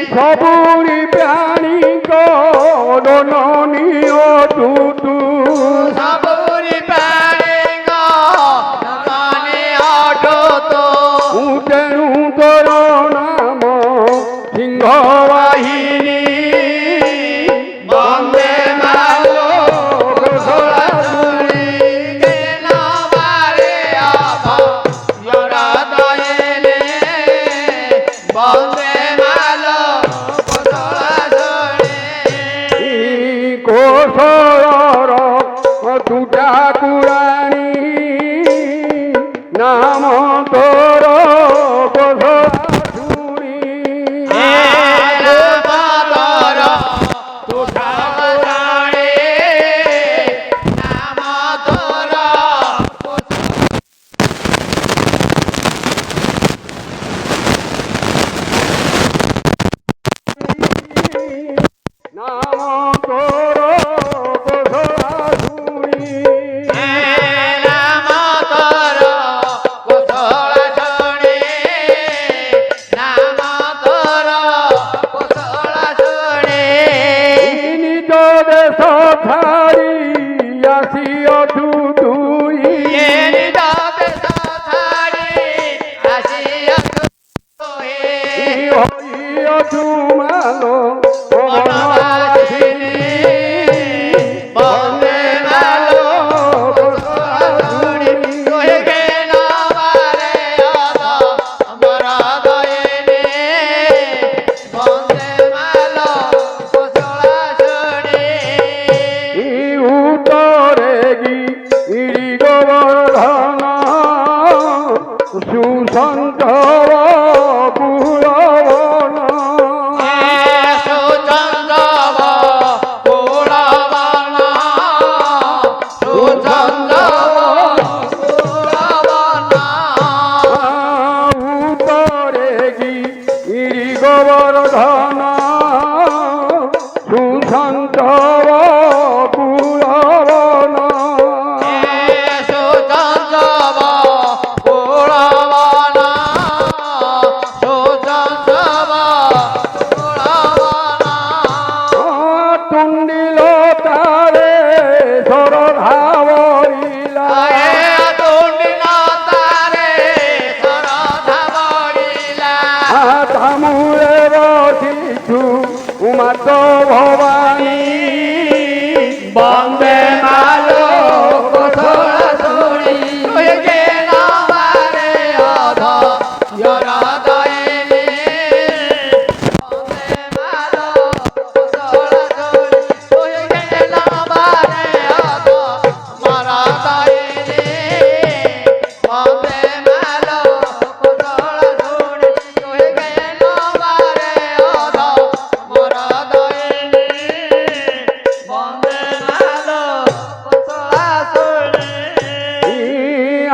সবুরি প্রাণী গণনীয় দুদু সবুরি প্রাণী গণনীয় দুদু উঠেনু তোর নাম সিংহ বাহিনী বন্দে মালো ঘোষণা শুনি কেন বারে অভয়রা দয়েলে বন্দে মালো ঘোষণা শুনি কোশলর দুটা কুরাণী নাম তোর কোশলা শুনি নাম তোর কোশলা শুনি নিজ দেশ ছাড়ি আসিও দুই হইও তুমালো বনবাসিনী বন্দে মালো উত্তরে গিরি গোবর্ধন সুসন্ত পুরবন উত্তরে গিরি গোবর্ধন সুসন্ত পুরবন তুণ্ডিল তারে সরধাবরিলা তামুলে বসিছু উমাত ভবানী বন্দে মালো কোশলা শুনি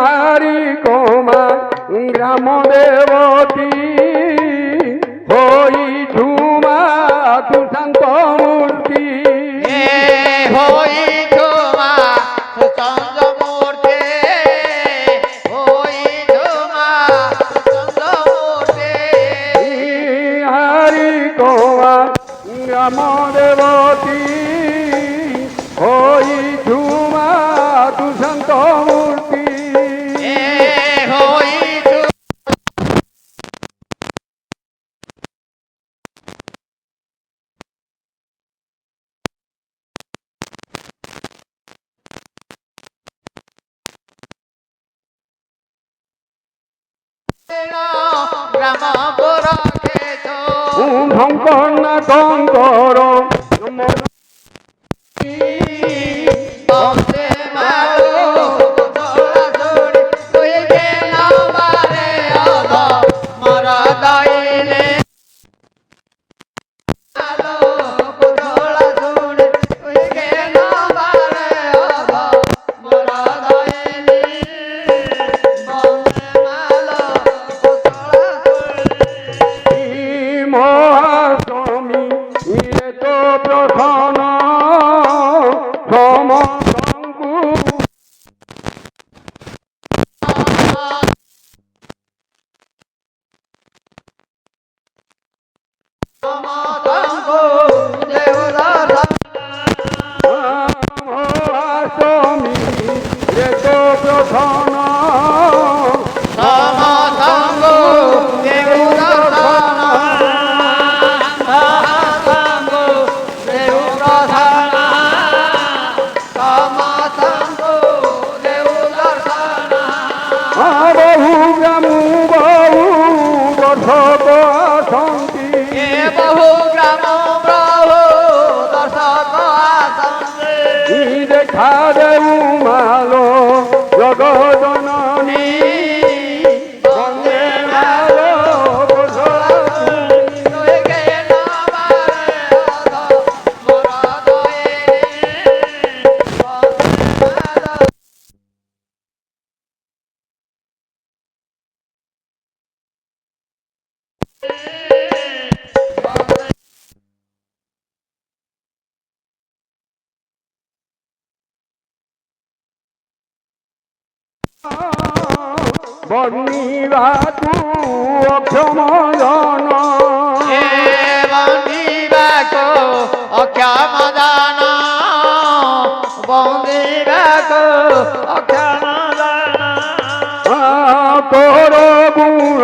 হারি কমা গ্রাম দেবতী হই ঝুমা তুষান্ত মূর্তি হারি কমা গ্রাম দেবতী হই ঝুমা তুষান্ত মূর্তি ঢঙ্কনা কঙ্কর মহাষ্টমী তো প্রধান দর্শক আসন্তি এ বহু গ্রাম প্রভু দর্শক আসন্তি দেখা দেউ মালো জগজননী বন্দে মালো কোশলা বর্ণিবাতু অক্ষম জন বন্দিবাকো অক্ষম দান বন্দিবাকো অক্ষম দান তোর গুণ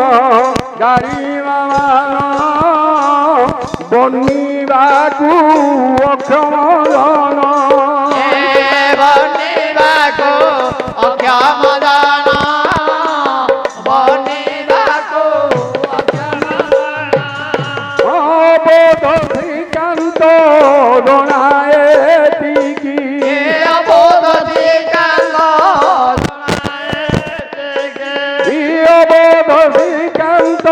গাড়ি মান বর্ণিবাতু অক্ষম জন বন্দিবাকো অক্ষম দান বন্দিবাকো অক্ষম দান অবোধ শ্রীকান্ত দোনায় তিকি অবোধ অবোধ শ্রীকান্ত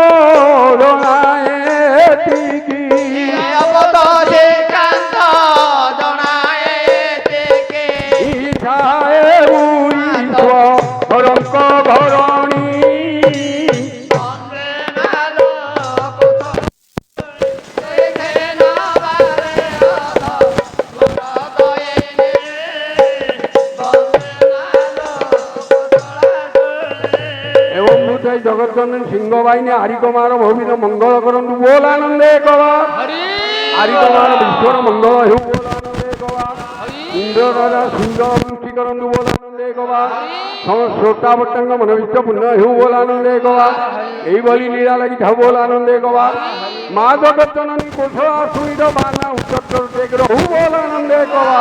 দোনায় তিকি ইছায় উইশ্ব রঙ্ক ভরণী এবং মুঠাই জগৎচন্দন সিংহ বাহিনী হরিকুমার ভবির মঙ্গল করন্তু બોલ આનંદે કવા હરિકુમાર વિશ્વર મંગળ હેવું બોલ આનંદે કવા ઇન્દ્ર રાજા સુંદર વૃષ્ટિ કરন্তু બોલ આનંદે કવા শ্রোতাবর্তঙ্গ মনোবিষ্ট পুণ্য হেউ બોલ આનંદે કવા এইভাবে লীলা লাগি থাও બોલ આનંદে কবা মা জগৎজননী কোঠা সুইর বানা উচ্চতর টেক রহু બોલ આનંદે কবা